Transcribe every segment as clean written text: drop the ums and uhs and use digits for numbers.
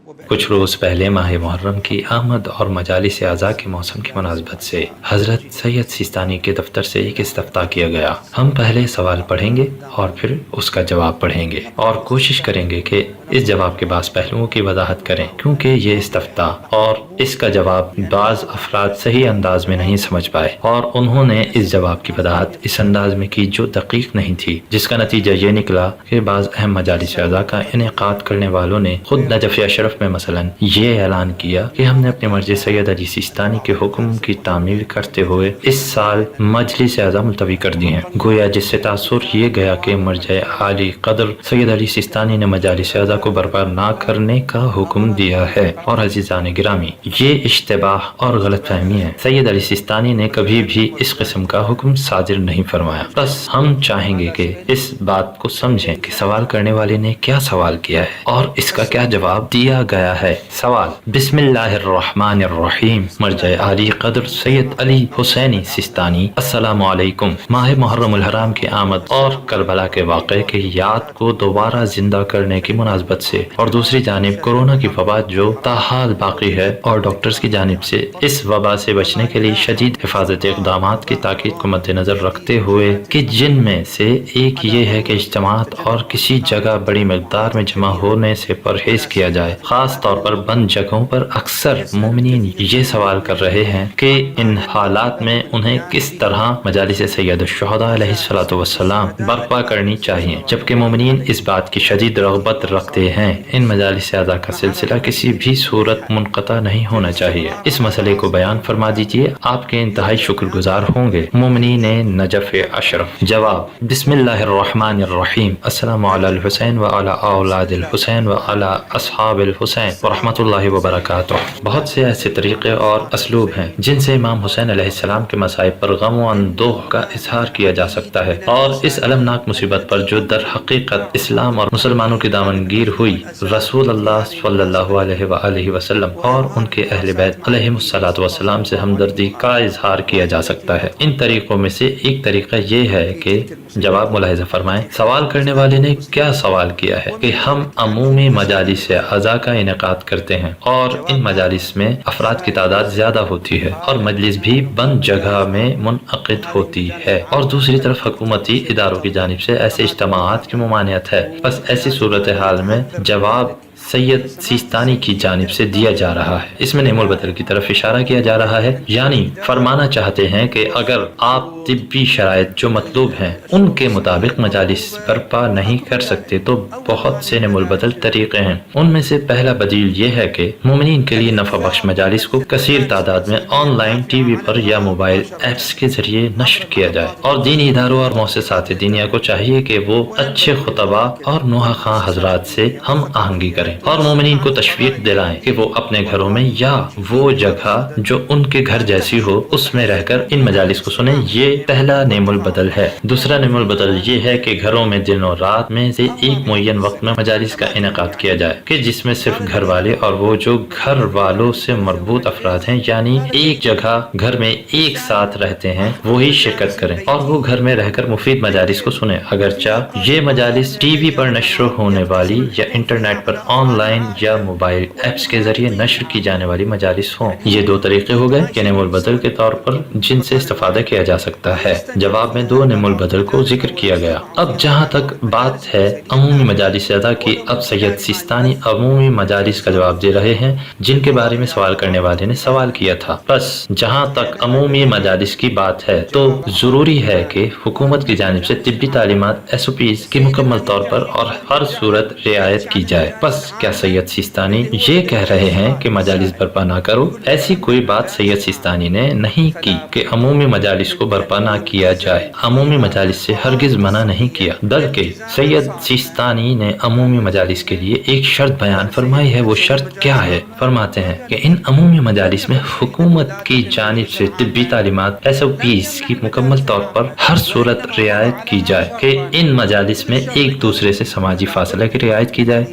کچھ روز پہلے ماہ محرم کی آمد اور مجالس اعزاء کے موسم کی مناسبت سے حضرت سید سیستانی کے دفتر سے ایک استفتاء کیا گیا۔ ہم پہلے سوال پڑھیں گے اور پھر اس کا جواب پڑھیں گے اور کوشش کریں گے کہ اس جواب کے بعض پہلوؤں کی وضاحت کریں، کیونکہ یہ استفتاء اور اس کا جواب بعض افراد صحیح انداز میں نہیں سمجھ پائے اور انہوں نے اس جواب کی وضاحت اس انداز میں کی جو دقیق نہیں تھی، جس کا نتیجہ یہ نکلا کہ بعض اہم مجالس اعزاء کا انعقاد کرنے والوں نے خود نجف اشرف میں مثلا یہ اعلان کیا کہ ہم نے اپنے مرجع سید علی سیستانی کے حکم کی تعمیل کرتے ہوئے اس سال مجلس اعزاء ملتوی کر دی ہیں، گویا جس سے تاثر یہ گیا کہ مرجع عالی قدر سید علی سیستانی نے مجالس اعزاء کو برپا نہ کرنے کا حکم دیا ہے۔ اور عزیزان گرامی، یہ اشتباہ اور غلط فہمی ہے، سید علی سیستانی نے کبھی بھی اس قسم کا حکم صادر نہیں فرمایا۔ بس ہم چاہیں گے کہ اس بات کو سمجھیں کہ سوال کرنے والے نے کیا سوال کیا ہے اور اس کا کیا جواب دیا گیا ہے۔ سوال: بسم اللہ الرحمن الرحیم، مرجع عالی قدر سید علی حسینی سیستانی، السلام علیکم۔ ماہ محرم الحرام کی آمد اور کربلا کے واقعے کی یاد کو دوبارہ زندہ کرنے کی مناسبت سے، اور دوسری جانب کورونا کی وبا جو تاحال باقی ہے اور ڈاکٹرز کی جانب سے اس وبا سے بچنے کے لیے شدید حفاظتی اقدامات کی تاکید کو مد نظر رکھتے ہوئے، کہ جن میں سے ایک یہ ہے کہ اجتماعات اور کسی جگہ بڑی مقدار میں جمع ہونے سے پرہیز کیا جائے، خاص طور پر بند جگہوں پر اکثر مومنین یہ سوال کر رہے ہیں کہ ان حالات میں انہیں کس طرح مجالس سید الشہداء علیہ الصلوۃ والسلام برپا کرنی چاہیے، جبکہ مومنین اس بات کی شدید رغبت رکھتے ہیں ان مجالس اعزاء کا سلسلہ کسی بھی صورت منقطع نہیں ہونا چاہیے۔ اس مسئلے کو بیان فرما دیجیے، آپ کے انتہائی شکر گزار ہوں گے۔ مومنین نجف اشرف۔ جواب: بسم اللہ الرحمن الرحیم، السلام علی الحسین و علی اولاد الحسین و علی اصحاب الحسین ورحمۃ اللہ وبرکاتہ۔ بہت سے ایسے طریقے اور اسلوب ہیں جن سے امام حسین علیہ السلام کے مصائب پر غم و اندوہ کا اظہار کیا جا سکتا ہے، اور اس المناک مصیبت پر جو در حقیقت اسلام اور مسلمانوں کی دامنگیر ہوئی، رسول اللہ صلی اللہ علیہ وآلہ وسلم اور ان کے اہل بیت علیہ الصلوۃ والسلام سے ہمدردی کا اظہار کیا جا سکتا ہے۔ ان طریقوں میں سے ایک طریقہ یہ ہے کہ جواب ملاحظہ فرمائیں، سوال کرنے والے نے کیا سوال کیا ہے کہ ہم عمومی مجالس اعزاء کا انعقاد کرتے ہیں اور ان مجالس میں افراد کی تعداد زیادہ ہوتی ہے اور مجلس بھی بند جگہ میں منعقد ہوتی ہے، اور دوسری طرف حکومتی اداروں کی جانب سے ایسے اجتماعات کی ممانعت ہے۔ بس ایسی صورتحال میں جواب سید سیستانی کی جانب سے دیا جا رہا ہے۔ اس میں نعم البدل کی طرف اشارہ کیا جا رہا ہے، یعنی فرمانا چاہتے ہیں کہ اگر آپ طبی شرائط جو مطلوب ہیں ان کے مطابق مجالس برپا نہیں کر سکتے تو بہت سے نعم البدل طریقے ہیں۔ ان میں سے پہلا بدیل یہ ہے کہ مومنین کے لیے نفع بخش مجالس کو کثیر تعداد میں آن لائن ٹی وی پر یا موبائل ایپس کے ذریعے نشر کیا جائے، اور دینی اداروں اور مؤسسات دینیہ کو چاہیے کہ وہ اچھے خطباء اور نوحہ خواں حضرات سے ہم آہنگی کریں اور مومنین کو تشویق دلائیں کہ وہ اپنے گھروں میں یا وہ جگہ جو ان کے گھر جیسی ہو اس میں رہ کر ان مجالس کو سنیں۔ یہ پہلا نعم البدل ہے۔ دوسرا نعم البدل یہ ہے کہ گھروں میں دن اور رات میں سے ایک معین وقت میں مجالس کا انعقاد کیا جائے، کہ جس میں صرف گھر والے اور وہ جو گھر والوں سے مربوط افراد ہیں، یعنی ایک جگہ گھر میں ایک ساتھ رہتے ہیں، وہی شرکت کریں اور وہ گھر میں رہ کر مفید مجالس کو سنیں، اگرچہ یہ مجالس ٹی وی پر نشر ہونے والی یا انٹرنیٹ پر آن لائن یا موبائل ایپس کے ذریعے نشر کی جانے والی مجالس ہوں۔ یہ دو طریقے ہو گئے کہ نعم البدل کے طور پر جن سے استفادہ کیا جا سکتا ہے۔ جواب میں دو نعم البدل کو ذکر کیا گیا۔ اب جہاں تک بات ہے عمومی مجالس اعزاء کی، اب سید سیستانی عمومی مجالس کا جواب دے رہے ہیں جن کے بارے میں سوال کرنے والے نے سوال کیا تھا۔ بس جہاں تک عمومی مجالس کی بات ہے تو ضروری ہے کہ حکومت کی جانب سے طبی تعلیمات SOPs کی مکمل طور پر اور ہر صورت رعایت کی جائے۔ بس کیا سید سیستانی یہ کہہ رہے ہیں کہ مجالس برپا نہ کرو؟ ایسی کوئی بات سید سیستانی نے نہیں کی کہ عمومی مجالس کو برپا نہ کیا جائے، عمومی مجالس سے ہرگز منع نہیں کیا، بلکہ سید سیستانی نے عمومی مجالس کے لیے ایک شرط بیان فرمائی ہے۔ وہ شرط کیا ہے؟ فرماتے ہیں کہ ان عمومی مجالس میں حکومت کی جانب سے طبی تعلیمات SOPs کی مکمل طور پر ہر صورت رعایت کی جائے، کہ ان مجالس میں ایک دوسرے سے سماجی فاصلہ کی رعایت کی جائے،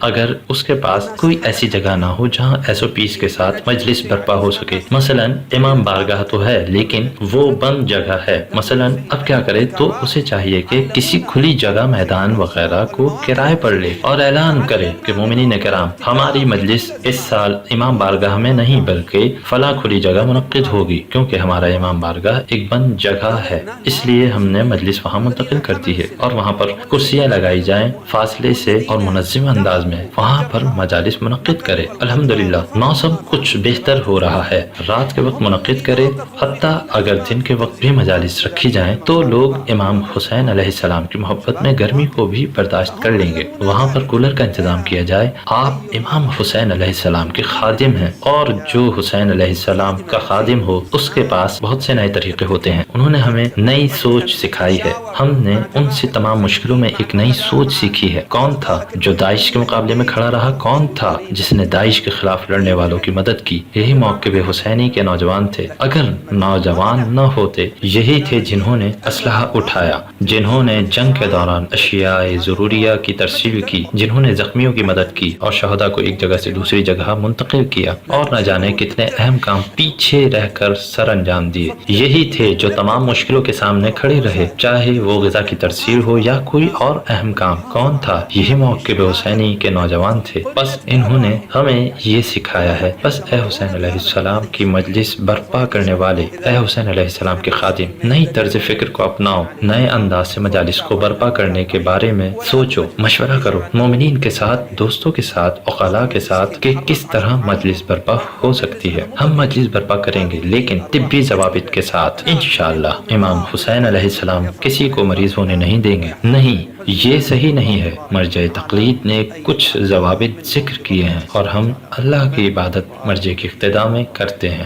اگر اس کے پاس کوئی ایسی جگہ نہ ہو جہاں SOPs کے ساتھ مجلس برپا ہو سکے، مثلا امام بارگاہ تو ہے لیکن وہ بند جگہ ہے مثلا، اب کیا کرے؟ تو اسے چاہیے کہ کسی کھلی جگہ، میدان وغیرہ کو کرائے پر لے اور اعلان کرے کہ مومنین کرام، ہماری مجلس اس سال امام بارگاہ میں نہیں بلکہ فلاں کھلی جگہ منعقد ہوگی، کیونکہ ہمارا امام بارگاہ ایک بند جگہ ہے، اس لیے ہم نے مجلس وہاں منتقل کر دی ہے، اور وہاں پر کرسیاں لگائی جائیں فاصلے سے اور منظم انداز میں، وہاں پر مجالس منعقد کرے۔ الحمدللہ موسم کچھ بہتر ہو رہا ہے، رات کے وقت منعقد کرے، حتیٰ اگر دن کے وقت بھی مجالس رکھی جائیں تو لوگ امام حسین علیہ السلام کی محبت میں گرمی کو بھی برداشت کر لیں گے۔ وہاں پر کولر کا انتظام کیا جائے۔ آپ امام حسین علیہ السلام کے خادم ہیں، اور جو حسین علیہ السلام کا خادم ہو اس کے پاس بہت سے نئے طریقے ہوتے ہیں، انہوں نے ہمیں نئی سوچ سکھائی ہے، ہم نے ان سے تمام مشکلوں میں ایک نئی سوچ سیکھی ہے۔ کون تھا جو داعش کے مقابلے میں کھڑا رہا؟ کون تھا جس نے داعش کے خلاف لڑنے والوں کی مدد کی؟ یہی موقف حسینی کے نوجوان تھے۔ اگر نوجوان نہ ہوتے، یہی تھے جنہوں نے اسلحہ اٹھایا، جنہوں نے جنگ کے دوران اشیاء ضروریہ کی ترسیل کی، جنہوں نے زخمیوں کی مدد کی اور شہداء کو ایک جگہ سے دوسری جگہ منتقل کیا، اور نہ جانے کتنے اہم کام پیچھے رہ کر سر انجام دیے۔ یہی تھے جو تمام مشکلوں کے سامنے کھڑے رہے، چاہے وہ غذا کی ترسیل ہو یا کوئی اور اہم کام۔ کون تھا؟ یہی موقف حسینی کے نوجوان تھے۔ بس انہوں نے ہمیں یہ سکھایا ہے۔ بس اے حسین علیہ السلام کی مجلس برپا کرنے والے، اے حسین علیہ السلام کے خادم، نئی طرز فکر کو اپناؤ، نئے انداز سے مجالس کو برپا کرنے کے بارے میں سوچو، مشورہ کرو مومنین کے ساتھ، دوستوں کے ساتھ، عقلاء کے ساتھ کہ کس طرح مجلس برپا ہو سکتی ہے۔ ہم مجلس برپا کریں گے لیکن طبی ضوابط کے ساتھ انشاءاللہ۔ امام حسین علیہ السلام کسی کو مریض ہونے نہیں دیں گے۔ نہیں، یہ صحیح نہیں ہے۔ مرجع تقلید نے کچھ ضوابط ذکر کیے ہیں اور ہم اللہ کی عبادت مرجع کی اقتداء میں کرتے ہیں۔